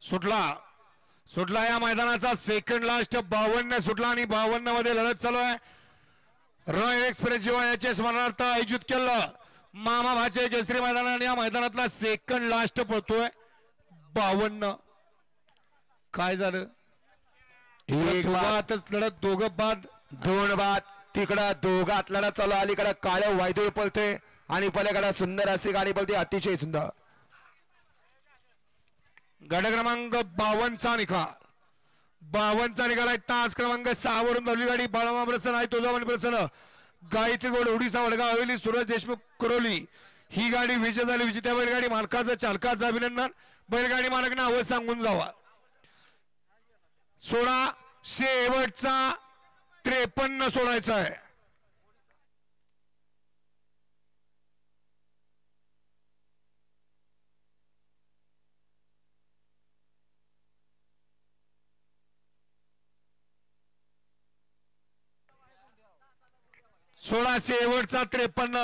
सुटला या मैदानाचा second last 52 सुटला आणि 52 मध्ये लढत चालू आहे. रॉयल एक्सप्रेस जेव्हा याच्या स्मरणार्थ आयोजित केलं मामा भाचे केसरी मैदानाने या मैदानातला सेकंड लास्ट पळतोय 52. काय झालं एक बातच लढत दोघं बाद दोन बाद तिकडं दोघात लढत चालू. अलीकडे काळ्या वायदूळ पळते आणि पलीकडे सुंदर अशी गाडी पळते अतिशय सुंदर. गट क्रमांक 52चा निकाल 52चा निकाल आहे. तास क्रमांक 6 वरून धावली गाडी बाळामा प्रसन्न आहे तुळजाभवानी प्रसन्न गायत्री गोड उडीसा वडगाव हवेली सूरज देशमुख कुरोली ही गाडी विजय झाली. विजेत्या बैलगाडी मालकाचं चालकाचं अभिनंदन. बैलगाडी मालक नाव सांगून जावा. 16 शेवटचा 53 सोडायचा आहे. शेवटचा 53